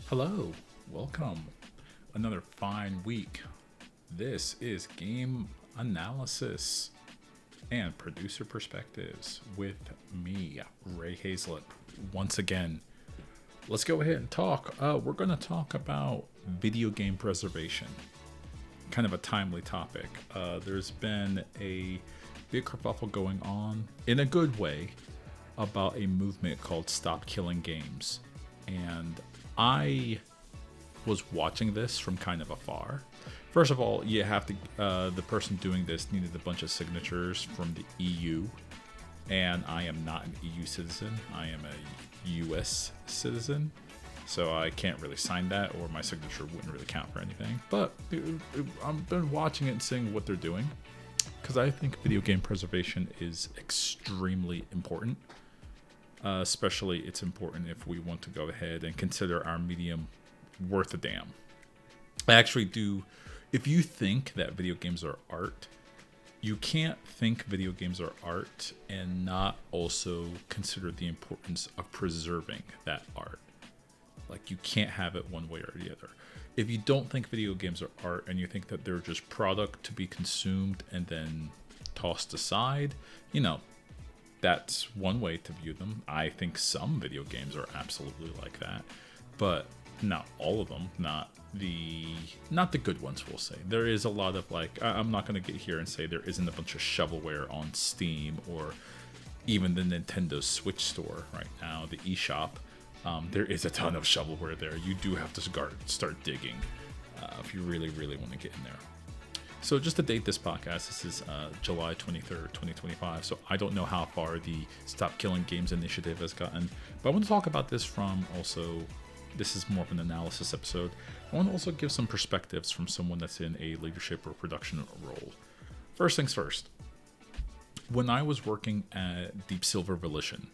Hello, welcome. Another fine week. This is game analysis and producer perspectives with me, Ray Hazlett. Once again, let's go ahead and talk. We're going to talk about video game preservation. Kind of a timely topic. There's been a big kerfuffle going on in a good way about a movement called Stop Killing Games. And I was watching this from kind of afar. First of all, you have to. The person doing this needed a bunch of signatures from the EU, and I am not an EU citizen. I am a US citizen, so I can't really sign that, or my signature wouldn't really count for anything. But I've been watching it and seeing what they're doing, because I think video game preservation is extremely important. Especially it's important if we want to go ahead and consider our medium worth a damn. I actually do. If you think that video games are art, you can't think video games are art and not also consider the importance of preserving that art. Like, you can't have it one way or the other. If you don't think video games are art and you think that they're just product to be consumed and then tossed aside, that's one way to view them. I think some video games are absolutely like that, but not all of them. Not the good ones, we'll say. There is a lot of, like, I'm not going to get here and say there isn't a bunch of shovelware on Steam or even the Nintendo Switch store right now, the eShop. There is a ton of shovelware there. You do have to start digging if you really, really want to get in there. So just to date this podcast, this is July 23rd, 2025. So I don't know how far the Stop Killing Games initiative has gotten. But I want to talk about this from also, this is more of an analysis episode. I want to also give some perspectives from someone that's in a leadership or production role. First things first. When I was working at Deep Silver Volition,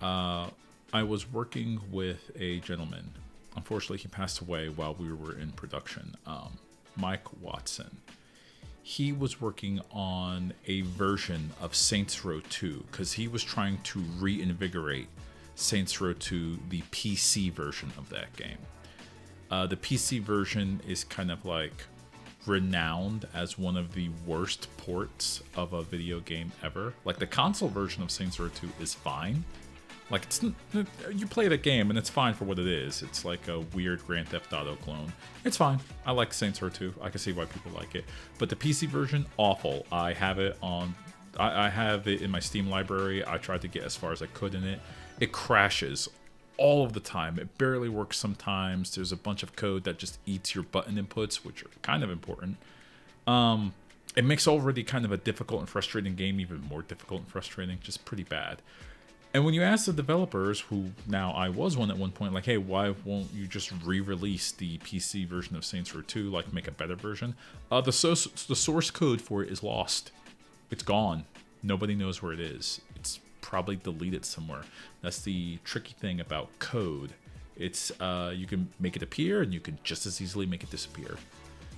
I was working with a gentleman. Unfortunately, he passed away while we were in production. Mike Watson. He was working on a version of Saints Row 2 because he was trying to reinvigorate Saints Row 2, the PC version of that game. The PC version is kind of like renowned as one of the worst ports of a video game ever. Like, the console version of Saints Row 2 is fine. Like, you play the game and it's fine for what it is. It's like a weird Grand Theft Auto clone. It's fine. I like Saints Row 2. I can see why people like it. But the PC version, awful. I have it in my Steam library. I tried to get as far as I could in it. It crashes all of the time. It barely works sometimes. There's a bunch of code that just eats your button inputs, which are kind of important. It makes already kind of a difficult and frustrating game even more difficult and frustrating. Just pretty bad. And when you ask the developers, who now I was one at one point, like, hey, why won't you just re-release the PC version of Saints Row 2, like make a better version? The source code for it is lost. It's gone. Nobody knows where it is. It's probably deleted somewhere. That's the tricky thing about code. It's you can make it appear and you can just as easily make it disappear.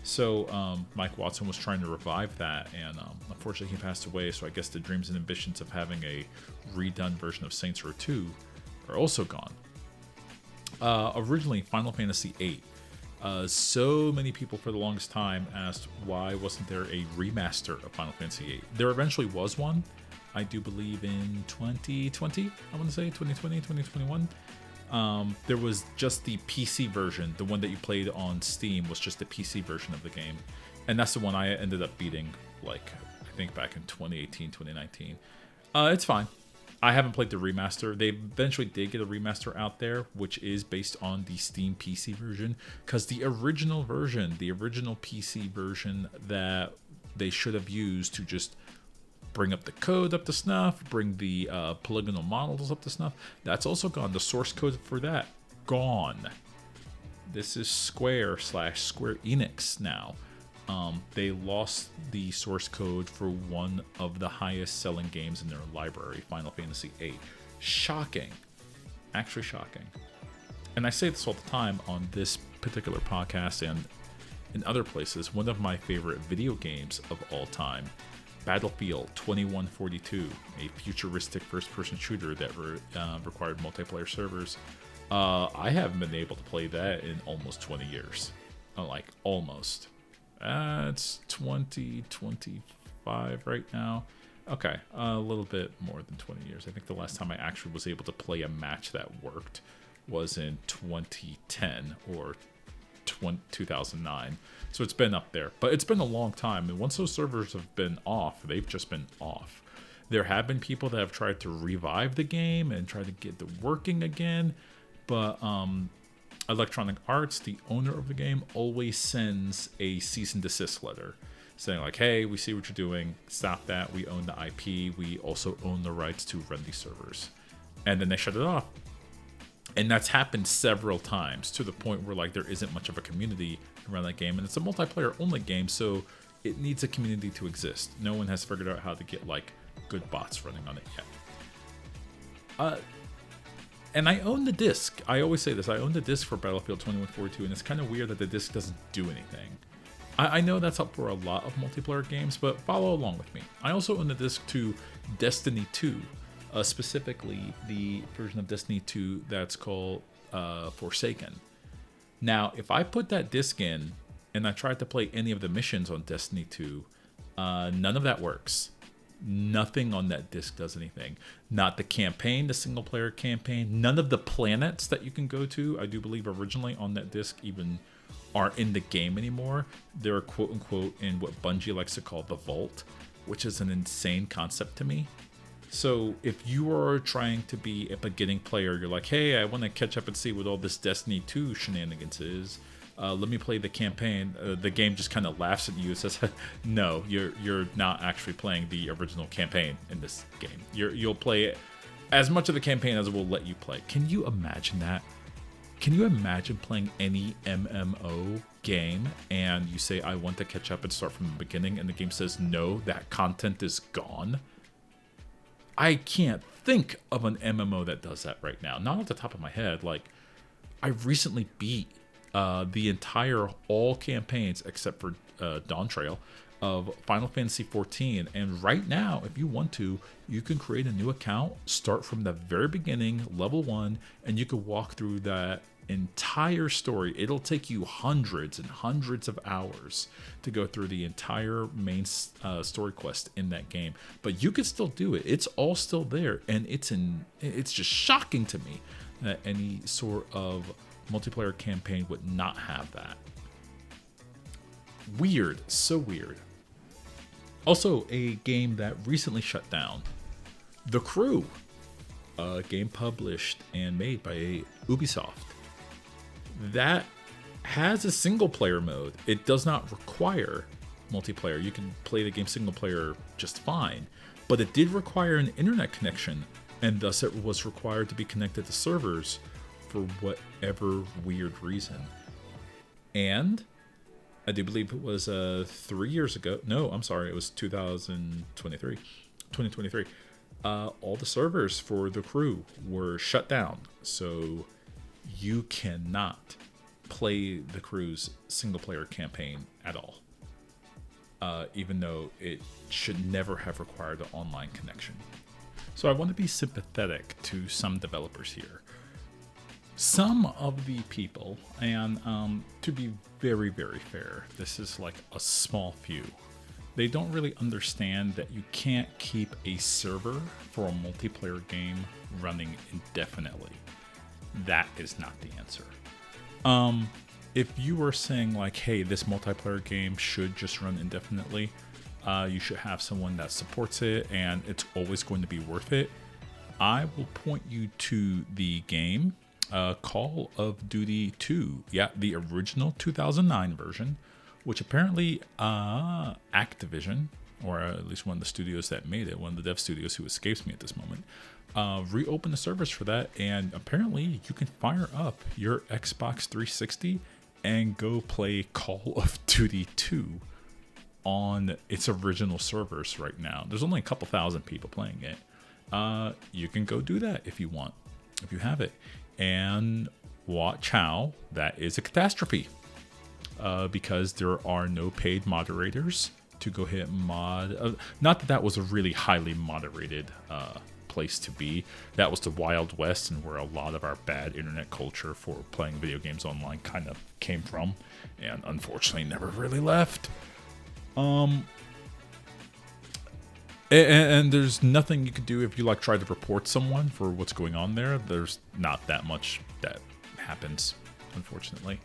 So Mike Watson was trying to revive that, and unfortunately he passed away, so I guess the dreams and ambitions of having a redone version of Saints Row 2 are also gone. Originally, Final Fantasy VIII. So many people for the longest time asked, why wasn't there a remaster of Final Fantasy VIII? There eventually was one, I do believe in 2020, I want to say, 2020, 2021. There was just the PC version. The one that you played on Steam was just the PC version of the game. And that's the one I ended up beating, like, I think back in 2018, 2019. It's fine. I haven't played the remaster. They eventually did get a remaster out there, which is based on the Steam PC version. Because the original version, the original PC version that they should have used to just bring up the code up to snuff, bring the polygonal models up to snuff, that's also gone. The source code for that, gone. This is Square Enix now. They lost the source code for one of the highest selling games in their library, Final Fantasy VIII. Shocking. Actually shocking. And I say this all the time on this particular podcast and in other places. One of my favorite video games of all time, Battlefield 2142, a futuristic first-person shooter that required multiplayer servers. I haven't been able to play that in almost 20 years. Like, almost. It's 2025 right now. Okay, a little bit more than 20 years. I think the last time I actually was able to play a match that worked was in 2010 or 2009. So it's been up there. But it's been a long time. And once those servers have been off, they've just been off. There have been people that have tried to revive the game and try to get it working again. But Electronic Arts, the owner of the game, always sends a cease and desist letter saying like, hey, we see what you're doing. Stop that. We own the IP. We also own the rights to run these servers. And then they shut it off. And that's happened several times to the point where like there isn't much of a community around that game. And it's a multiplayer only game, so it needs a community to exist. No one has figured out how to get like good bots running on it yet. And I own the disc. I always say this. I own the disc for Battlefield 2142, and it's kind of weird that the disc doesn't do anything. I know that's up for a lot of multiplayer games, but follow along with me. I also own the disc to Destiny 2, specifically the version of Destiny 2 that's called Forsaken. Now, if I put that disc in and I tried to play any of the missions on Destiny 2, none of that works. Nothing on that disc does anything. Not the campaign, the single player campaign. None of the planets that you can go to, I do believe originally on that disc even aren't in the game anymore. They're quote unquote in what Bungie likes to call the vault, which is an insane concept to me. So if you are trying to be a beginning player, you're like, hey, I want to catch up and see what all this Destiny 2 shenanigans is. Let me play the campaign. The game just kind of laughs at you and says, no, you're not actually playing the original campaign in this game. You'll play as much of the campaign as it will let you play. Can you imagine that? Can you imagine playing any MMO game and you say, I want to catch up and start from the beginning, and the game says, no, that content is gone? I can't think of an MMO that does that right now. Not off the top of my head. Like, I recently beat the entire all campaigns except for Dawn Trail of Final Fantasy XIV, and right now, if you want to, you can create a new account, start from the very beginning, level 1, and you can walk through that entire story. It'll take you hundreds and hundreds of hours to go through the entire main story quest in that game, but you can still do it. It's all still there, and it's just shocking to me that any sort of multiplayer campaign would not have that. Weird, so weird. Also, a game that recently shut down, The Crew, a game published and made by Ubisoft. That has a single player mode. It does not require multiplayer. You can play the game single player just fine, but it did require an internet connection, and thus it was required to be connected to servers for whatever weird reason. And I do believe it was 3 years ago. No, I'm sorry. It was 2023. All the servers for The Crew were shut down. So you cannot play The Crew's single player campaign at all. Even though it should never have required an online connection. So I want to be sympathetic to some developers here. Some of the people, and to be very, very fair, this is like a small few. They don't really understand that you can't keep a server for a multiplayer game running indefinitely. That is not the answer. If you were saying like, hey, this multiplayer game should just run indefinitely, you should have someone that supports it and it's always going to be worth it, I will point you to the game Call of Duty 2. Yeah, the original 2009 version, which apparently Activision, or at least one of the studios that made it, one of the dev studios who escapes me at this moment, reopened the servers for that, and apparently you can fire up your Xbox 360 and go play Call of Duty 2 on its original servers right now. There's only a couple thousand people playing it. You can go do that if you want, if you have it. And watch how that is a catastrophe, because there are no paid moderators to go hit mod. Not that that was a really highly moderated place to be. That was the Wild West, and where a lot of our bad internet culture for playing video games online kind of came from, and unfortunately never really left. And there's nothing you could do if you like try to report someone for what's going on there. There's not that much that happens, unfortunately.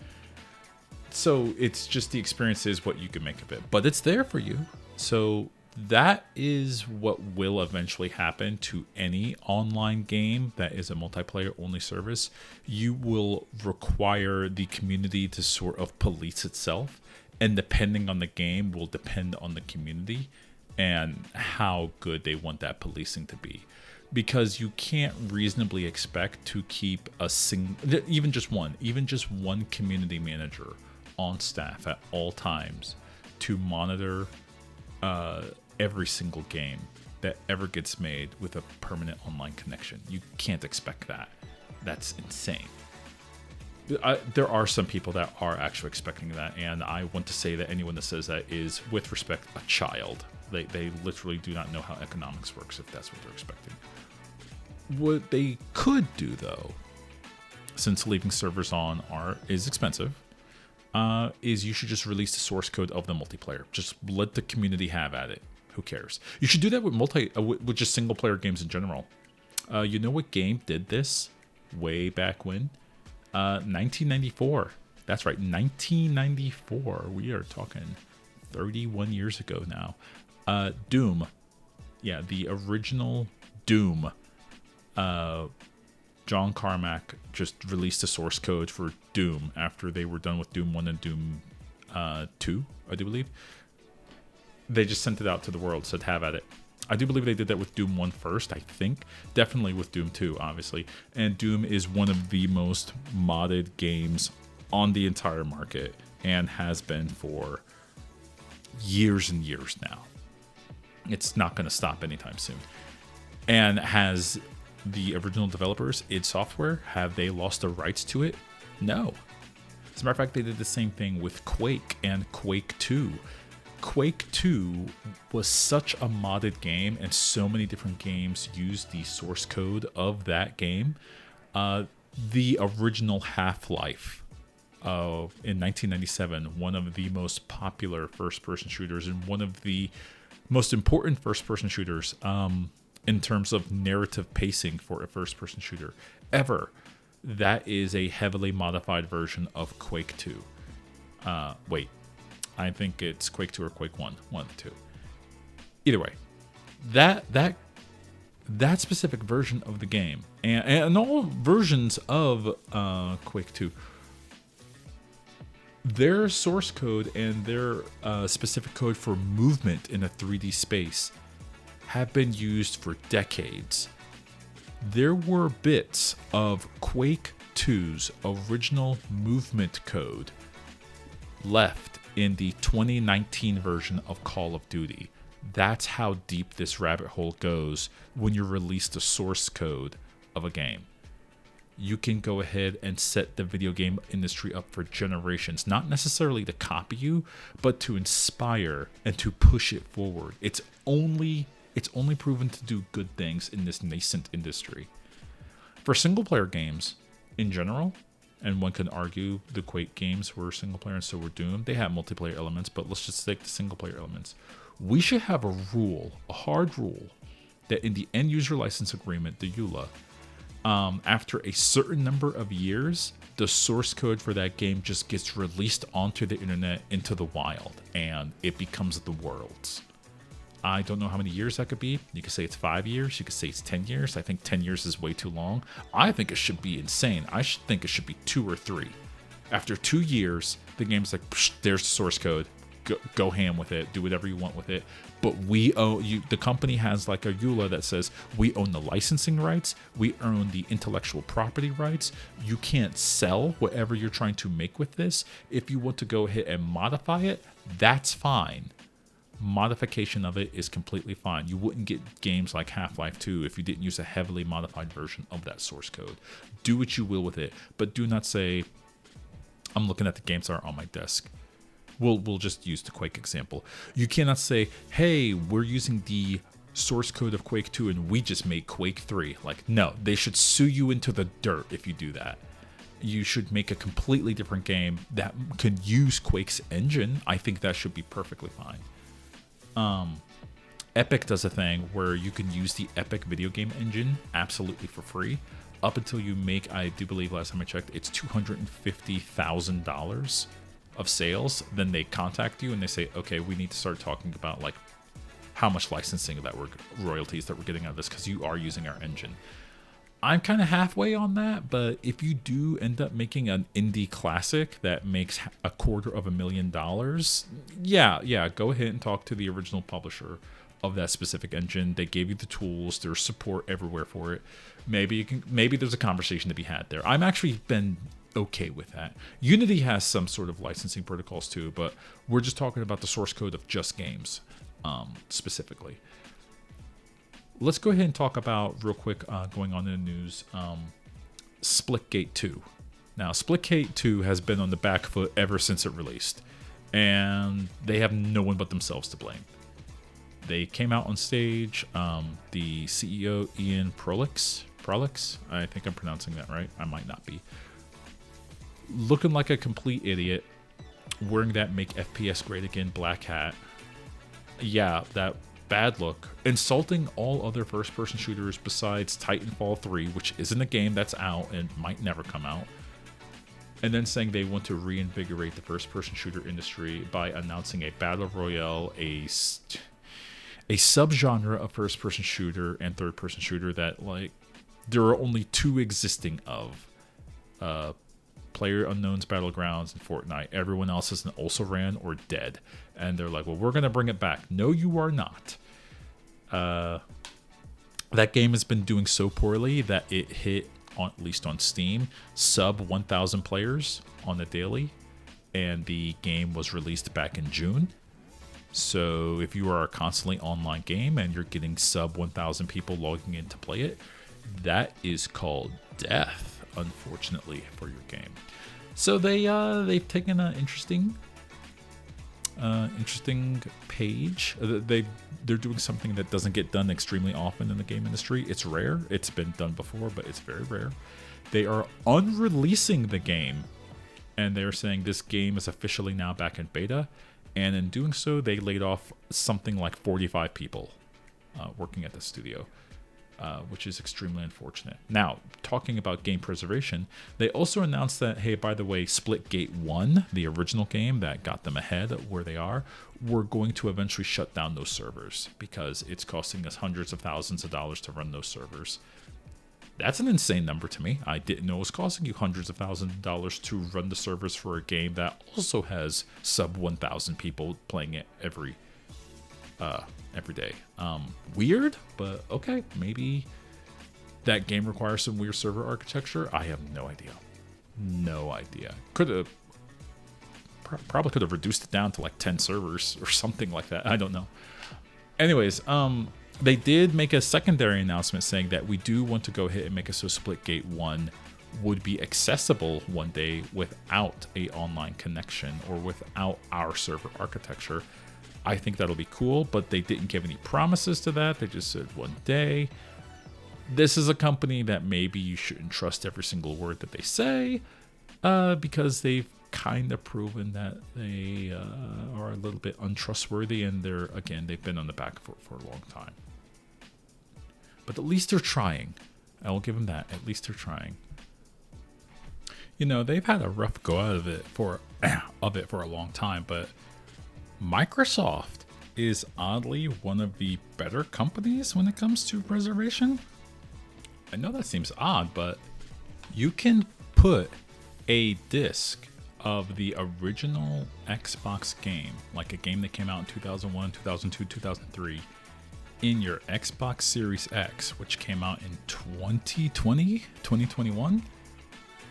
So it's just the experience is what you can make of it, but it's there for you. So that is what will eventually happen to any online game that is a multiplayer only service. You will require the community to sort of police itself, and depending on the game will depend on the community and how good they want that policing to be. Because you can't reasonably expect to keep even just one community manager on staff at all times to monitor every single game that ever gets made with a permanent online connection. You can't expect that. That's insane. There are some people that are actually expecting that, and I want to say that anyone that says that is, with respect, a child. They literally do not know how economics works if that's what they're expecting. What they could do, though, since leaving servers on is expensive, is you should just release the source code of the multiplayer. Just let the community have at it. Who cares? You should do that with just single player games in general. You know what game did this way back when? 1994. That's right, 1994. We are talking 31 years ago now. Doom. Yeah, the original Doom. John Carmack just released the source code for Doom after they were done with Doom 1 and Doom 2, I do believe. They just sent it out to the world, said have at it. I do believe they did that with Doom 1 first, I think. Definitely with Doom 2, obviously. And Doom is one of the most modded games on the entire market and has been for years and years now. It's not going to stop anytime soon. And has the original developers, id Software, have they lost the rights to it? No. As a matter of fact, they did the same thing with Quake and Quake 2. Quake 2 was such a modded game, and so many different games used the source code of that game. The original Half-Life in 1997, one of the most popular first-person shooters and one of the most important first-person shooters in terms of narrative pacing for a first-person shooter ever. That is a heavily modified version of Quake 2. I think it's Quake 2 or Quake 1. One of the two. Either way, that specific version of the game, and all versions of Quake 2, their source code and their specific code for movement in a 3D space have been used for decades. There were bits of Quake 2's original movement code left in the 2019 version of Call of Duty. That's how deep this rabbit hole goes when you release the source code of a game. You can go ahead and set the video game industry up for generations, not necessarily to copy you, but to inspire and to push it forward. It's only proven to do good things in this nascent industry. For single player games in general, and one can argue the Quake games were single player and so were Doom, they have multiplayer elements, but let's just take the single player elements. We should have a rule, a hard rule, that in the end user license agreement, the EULA, after a certain number of years, the source code for that game just gets released onto the internet into the wild, and it becomes the world's. I don't know how many years that could be. You could say it's 5 years. You could say it's 10 years. I think 10 years is way too long. I think it should be insane. I think it should be 2 or 3. After 2 years, the game's like, there's the source code. Go ham with it. Do whatever you want with it. But we own you. The company has like a EULA that says we own the licensing rights. We own the intellectual property rights. You can't sell whatever you're trying to make with this. If you want to go ahead and modify it, that's fine. Modification of it is completely fine. You wouldn't get games like Half-Life 2 if you didn't use a heavily modified version of that source code. Do what you will with it, but do not say, I'm looking at the games that are on my desk. We'll just use the Quake example. You cannot say, hey, we're using the source code of Quake 2 and we just made Quake 3. Like, no, they should sue you into the dirt if you do that. You should make a completely different game that could use Quake's engine. I think that should be perfectly fine. Epic does a thing where you can use the Epic video game engine absolutely for free up until you make, I do believe last time I checked, it's $250,000 of sales. Then they contact you and they say, okay, we need to start talking about like how much licensing that royalties that we're getting out of this because you are using our engine. I'm kind of halfway on that, but if you do end up making an indie classic that makes $250,000, yeah, go ahead and talk to the original publisher of that specific engine. They gave you the tools. There's support everywhere for it. Maybe there's a conversation to be had there. I'm actually been okay with that. Unity has some sort of licensing protocols too, but we're just talking about the source code of just games specifically. Let's go ahead and talk about real quick going on in the news. Splitgate 2. Now, Splitgate 2 has been on the back foot ever since it released, and they have no one but themselves to blame. They came out on stage. The CEO, Ian Prolix, I think I'm pronouncing that right. I might not be. Looking like a complete idiot, wearing that Make FPS Great Again black hat. Yeah, that bad look. Insulting all other first-person shooters besides Titanfall 3, which isn't a game that's out and might never come out. And then saying they want to reinvigorate the first-person shooter industry by announcing a battle royale, a subgenre of first-person shooter and third-person shooter that, like, there are only two existing of. PlayerUnknown's Battlegrounds and Fortnite. Everyone else is also ran or dead. And they're like, well, we're going to bring it back. No, you are not. That game has been doing so poorly that it hit, at least on Steam, sub 1,000 players on the daily. And the game was released back in June. So if you are a constantly online game and you're getting sub 1,000 people logging in to play it, that is called death, unfortunately, for your game. So they've taken an interesting page. They're doing something that doesn't get done extremely often in the game industry. It's rare. It's been done before, but it's very rare. They are unreleasing the game, and they're saying this game is officially now back in beta. And in doing so, they laid off something like 45 people working at the studio, which is extremely unfortunate. Now, talking about game preservation, they also announced that, hey, by the way, Splitgate 1, the original game that got them ahead of where they are, we're going to eventually shut down those servers because it's costing us hundreds of thousands of dollars to run those servers. That's an insane number to me. I didn't know it was costing you hundreds of thousands of dollars to run the servers for a game that also has sub 1,000 people playing it every day. Weird, but okay. Maybe that game requires some weird server architecture. I have no idea. Probably could have reduced it down to like 10 servers or something like that. I don't know. Anyways, they did make a secondary announcement saying that we do want to go ahead and make it so Splitgate 1 would be accessible one day without a online connection or without our server architecture. I think that'll be cool, but they didn't give any promises to that. They just said one day. This is a company that maybe you shouldn't trust every single word that they say because they've kind of proven that they are a little bit untrustworthy, and they've been on the back foot for a long time. But at least they're trying. I will give them that. At least they're trying. You know, they've had a rough go out of it for a long time, but Microsoft is oddly one of the better companies when it comes to preservation. I know that seems odd, but you can put a disc of the original Xbox game, like a game that came out in 2001, 2002, 2003, in your Xbox Series X, which came out in 2021.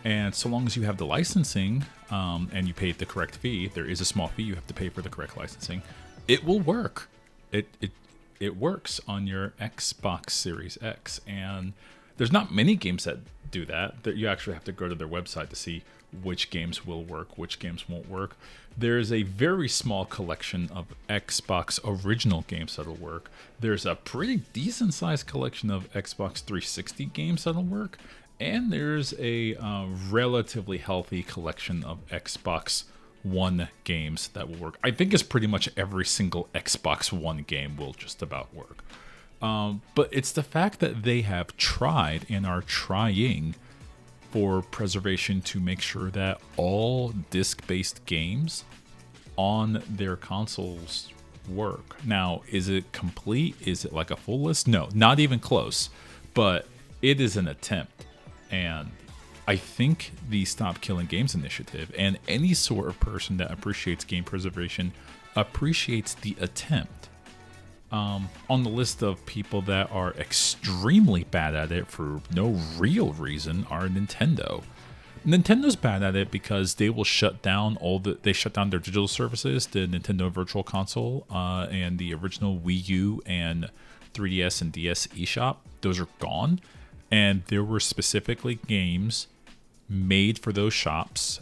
And so long as you have the licensing and you paid the correct fee, there is a small fee you have to pay for the correct licensing, it will work. It works on your Xbox Series X. And There's not many games that do that. You actually have to go to their website to see which games will work, which games won't work. There's a very small collection of Xbox original games that'll work. There's a pretty decent sized collection of Xbox 360 games that'll work. And there's a relatively healthy collection of Xbox One games that will work. I think it's pretty much every single Xbox One game will just about work. But it's the fact that they have tried and are trying for preservation to make sure that all disc-based games on their consoles work. Now, is it complete? Is it like a full list? No, not even close. But it is an attempt. And I think the Stop Killing Games initiative and any sort of person that appreciates game preservation appreciates the attempt. On the list of people that are extremely bad at it for no real reason are Nintendo. Nintendo's bad at it because they will shut down they shut down their digital services, the Nintendo Virtual Console, and the original Wii U and 3DS and DS eShop. Those are gone. And there were specifically games made for those shops,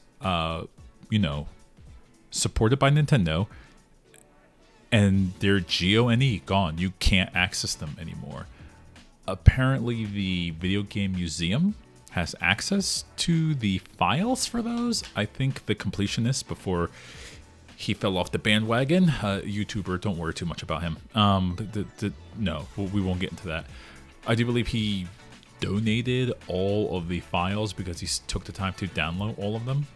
supported by Nintendo, and they're GONE, gone. You can't access them anymore. Apparently, the Video Game Museum has access to the files for those. I think the completionist, before he fell off the bandwagon, YouTuber, don't worry too much about him. No, we won't get into that. I do believe he donated all of the files because he took the time to download all of them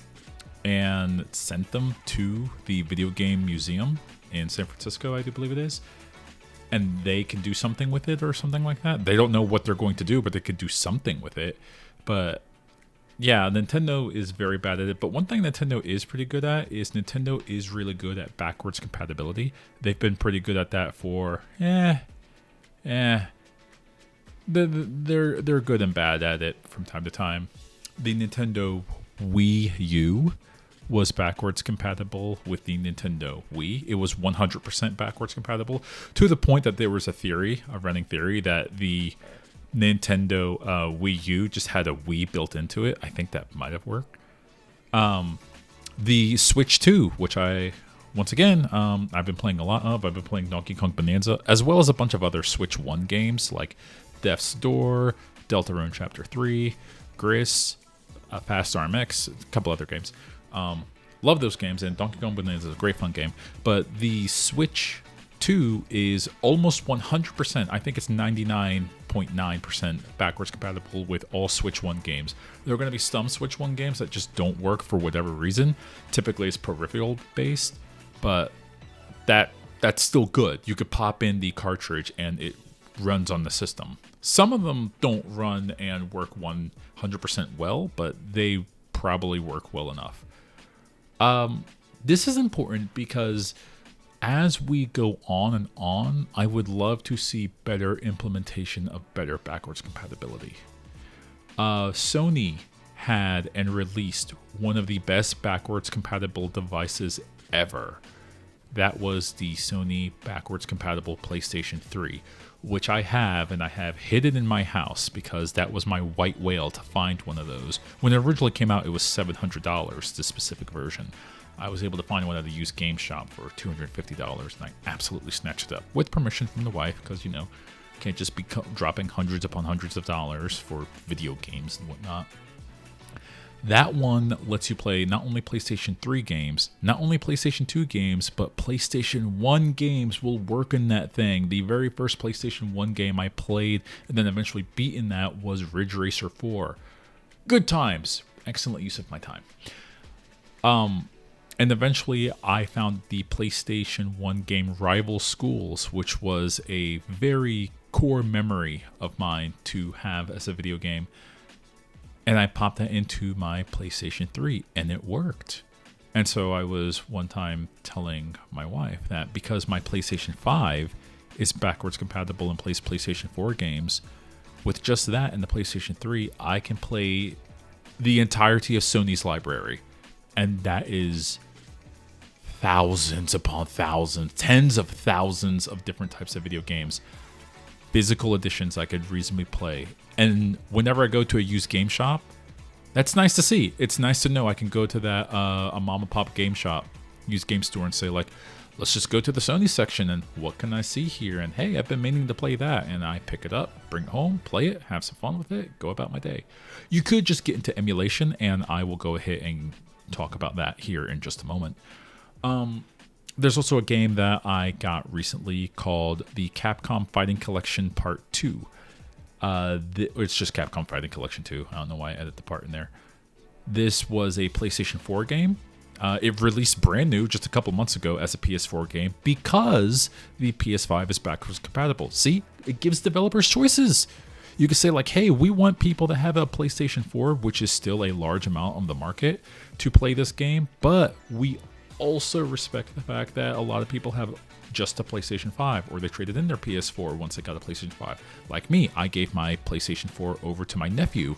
and sent them to the Video Game Museum in San Francisco, I do believe it is, and they can do something with it or something like that. They don't know what they're going to do, but they could do something with it. But yeah, Nintendo is very bad at it. But one thing Nintendo is pretty good at is Nintendo is really good at backwards compatibility. They've been pretty good at that for they're good and bad at it from time to time. The Nintendo Wii U was backwards compatible with the Nintendo Wii. It was 100% backwards compatible, to the point that there was a running theory that the Nintendo Wii U just had a Wii built into it. I think that might have worked. The Switch 2, which I've been playing a lot of. I've been playing Donkey Kong Bonanza, as well as a bunch of other Switch 1 games like Death's Door, Deltarune Chapter 3, Gris, Fast RMX, a couple other games. Love those games, and Donkey Kong Bonanza is a great fun game. But the Switch 2 is almost 100%. I think it's 99.9% backwards compatible with all Switch 1 games. There are going to be some Switch 1 games that just don't work for whatever reason. Typically, it's peripheral based, but that's still good. You could pop in the cartridge and it runs on the system. Some of them don't run and work 100% well, but they probably work well enough. This is important because as we go on and on, I would love to see better implementation of better backwards compatibility. Sony had and released one of the best backwards compatible devices ever. That was the Sony backwards compatible PlayStation 3, which I have, and I have hidden in my house because that was my white whale to find one of those. When it originally came out, it was $700, the specific version. I was able to find one at a used game shop for $250, and I absolutely snatched it up with permission from the wife because, can't just be dropping hundreds upon hundreds of dollars for video games and whatnot. That one lets you play not only PlayStation 3 games, not only PlayStation 2 games, but PlayStation 1 games will work in that thing. The very first PlayStation 1 game I played and then eventually beat in that was Ridge Racer 4. Good times. Excellent use of my time. And eventually I found the PlayStation 1 game Rival Schools, which was a very core memory of mine to have as a video game. And I popped that into my PlayStation 3, and it worked. And so I was one time telling my wife that because my PlayStation 5 is backwards compatible and plays PlayStation 4 games, with just that and the PlayStation 3, I can play the entirety of Sony's library. And that is thousands upon thousands, tens of thousands of different types of video games. physical editions I could reasonably play. And whenever I go to a used game shop, that's nice to see. It's nice to know I can go to that a mom and pop game shop, used game store, and say like, let's just go to the Sony section and what can I see here? And hey, I've been meaning to play that. And I pick it up, bring it home, play it, have some fun with it, go about my day. You could just get into emulation, and I will go ahead and talk about that here in just a moment. There's also a game that I got recently called the Capcom Fighting Collection Part 2. It's just Capcom Fighting Collection 2. I don't know why I added the part in there. This was a PlayStation 4 game. It released brand new just a couple months ago as a PS4 game because the PS5 is backwards compatible. See, it gives developers choices. You can say like, hey, we want people that have a PlayStation 4, which is still a large amount of the market, to play this game, but we also respect the fact that a lot of people have just a PlayStation 5, or they traded in their PS4 once they got a PlayStation 5. Like me, I gave my PlayStation 4 over to my nephew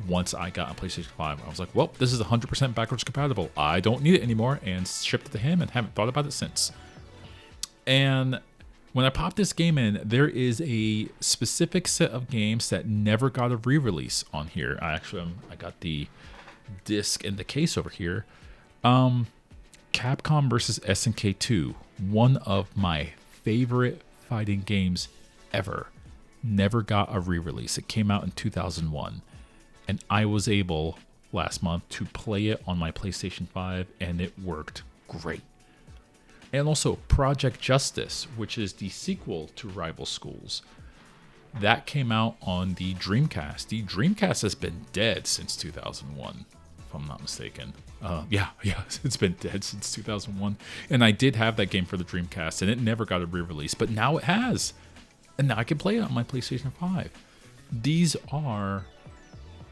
once I got a PlayStation 5. I was like, well, this is 100% backwards compatible. I don't need it anymore, and shipped it to him and haven't thought about it since. And when I popped this game in, there is a specific set of games that never got a re-release on here. I got the disc in the case over here. Capcom vs. SNK 2, one of my favorite fighting games ever, never got a re-release. It came out in 2001, and I was able last month to play it on my PlayStation 5, and it worked great. And also Project Justice, which is the sequel to Rival Schools, that came out on the Dreamcast. The Dreamcast has been dead since 2001. If I'm not mistaken. Yeah, it's been dead since 2001. And I did have that game for the Dreamcast, and it never got a re-release, but now it has. And now I can play it on my PlayStation 5. These are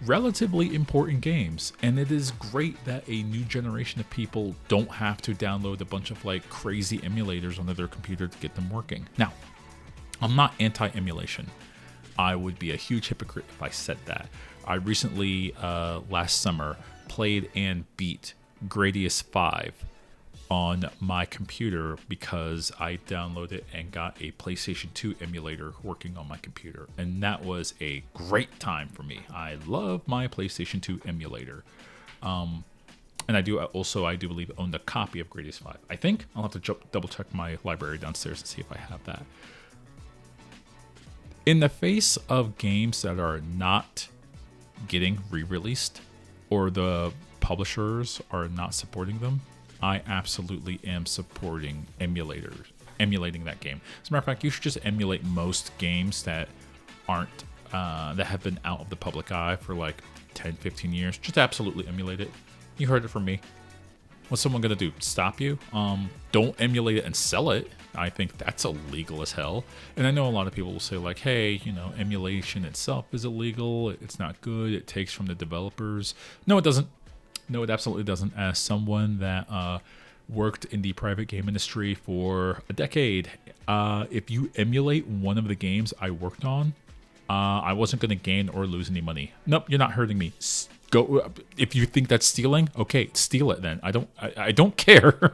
relatively important games, and it is great that a new generation of people don't have to download a bunch of like crazy emulators onto their computer to get them working. Now, I'm not anti-emulation. I would be a huge hypocrite if I said that. I recently, last summer, played and beat Gradius 5 on my computer because I downloaded and got a PlayStation 2 emulator working on my computer. And that was a great time for me. I love my PlayStation 2 emulator. And I do believe own a copy of Gradius 5. I think I'll have to double check my library downstairs to see if I have that. In the face of games that are not getting re-released, or the publishers are not supporting them, I absolutely am supporting emulating that game. As a matter of fact, you should just emulate most games that aren't that have been out of the public eye for like 10, 15 years. Just absolutely emulate it. You heard it from me. What's someone gonna do? Stop you? Don't emulate it and sell it. I think that's illegal as hell. And I know a lot of people will say like, hey, emulation itself is illegal. It's not good. It takes from the developers. No, it doesn't. No, it absolutely doesn't. As someone that worked in the private game industry for a decade, if you emulate one of the games I worked on, I wasn't going to gain or lose any money. Nope, you're not hurting me. Go. If you think that's stealing, okay, steal it then. I don't care.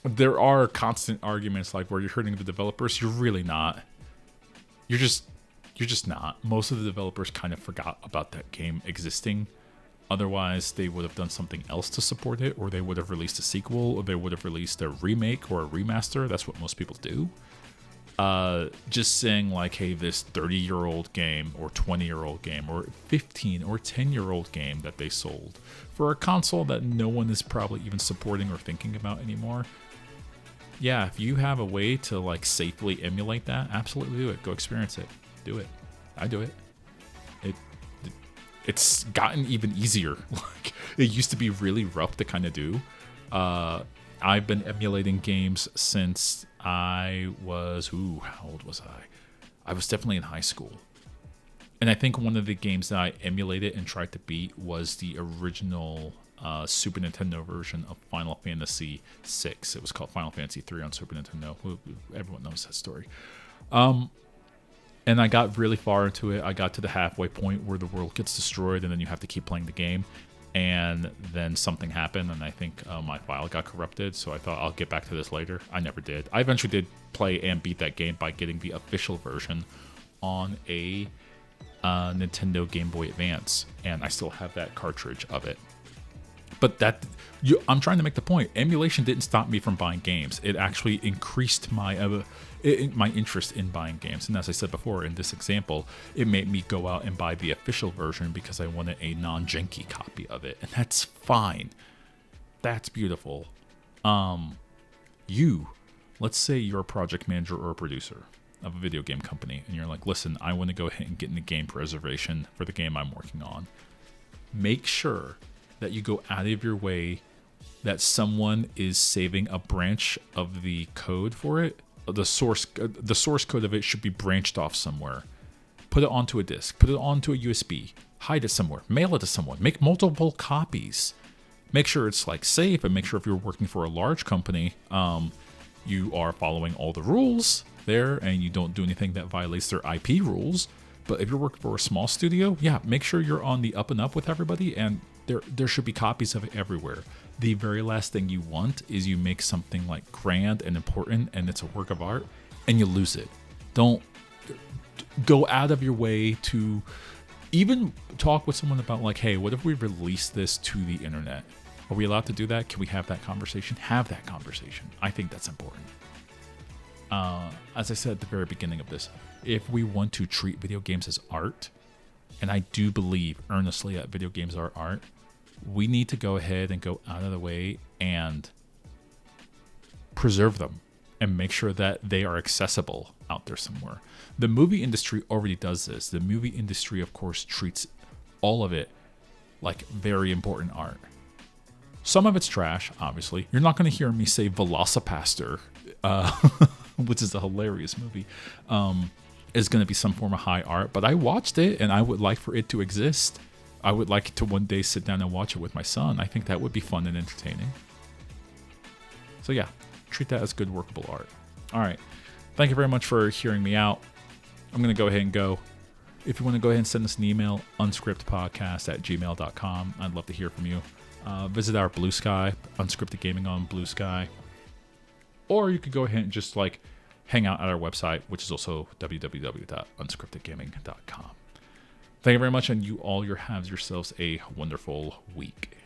There are constant arguments like where you're hurting the developers. You're really not. You're just not. Most of the developers kind of forgot about that game existing. Otherwise, they would have done something else to support it, or they would have released a sequel, or they would have released a remake or a remaster. That's what most people do. Just saying like, hey, this 30-year-old game or 20-year-old game or 15 or 10-year-old game that they sold for a console that no one is probably even supporting or thinking about anymore. Yeah, if you have a way to like safely emulate that, absolutely do it. Go experience it. Do it. I do it. It's gotten even easier. Like, it used to be really rough to kind of do. I've been emulating games since I was, how old was I? I was definitely in high school. And I think one of the games that I emulated and tried to beat was the original Super Nintendo version of Final Fantasy VI. It was called Final Fantasy 3 on Super Nintendo. Everyone knows that story. And I got really far into it. I got to the halfway point where the world gets destroyed and then you have to keep playing the game. and then something happened, and I think my file got corrupted, so I thought I'll get back to this later. I never did. I eventually did play and beat that game by getting the official version on a Nintendo Game Boy Advance, and I still have that cartridge of it. But I'm trying to make the point. Emulation didn't stop me from buying games. It actually increased my interest in buying games. And as I said before, in this example, it made me go out and buy the official version because I wanted a non-janky copy of it. And that's fine. That's beautiful. Let's say you're a project manager or a producer of a video game company, and you're like, listen, I want to go ahead and get into game preservation for the game I'm working on. Make sure that you go out of your way, that someone is saving a branch of the code for it. The source code of it should be branched off somewhere. Put it onto a disk, put it onto a USB, hide it somewhere, mail it to someone, make multiple copies. Make sure it's like safe, and make sure if you're working for a large company, you are following all the rules there and you don't do anything that violates their IP rules. But if you're working for a small studio, yeah, make sure you're on the up and up with everybody, and there should be copies of it everywhere. The very last thing you want is you make something like grand and important and it's a work of art and you lose it. Don't go out of your way to even talk with someone about like, hey, what if we release this to the internet? Are we allowed to do that? Can we have that conversation? Have that conversation. I think that's important. As I said at the very beginning of this, if we want to treat video games as art, and I do believe earnestly that video games are art, we need to go ahead and go out of the way and preserve them and make sure that they are accessible out there somewhere. The movie industry already does this. The movie industry, of course, treats all of it like very important art. Some of it's trash, obviously. You're not going to hear me say Velocipaster, which is a hilarious movie, is going to be some form of high art. But I watched it, and I would like for it to exist. I would like to one day sit down and watch it with my son. I think that would be fun and entertaining. So yeah, treat that as good workable art. All right. Thank you very much for hearing me out. I'm going to go ahead and go. If you want to go ahead and send us an email, unscriptpodcast@gmail.com. I'd love to hear from you. Visit our Blue Sky, Unscripted Gaming on Blue Sky. Or you could go ahead and just like hang out at our website, which is also www.unscriptedgaming.com. Thank you very much, and you all have yourselves a wonderful week.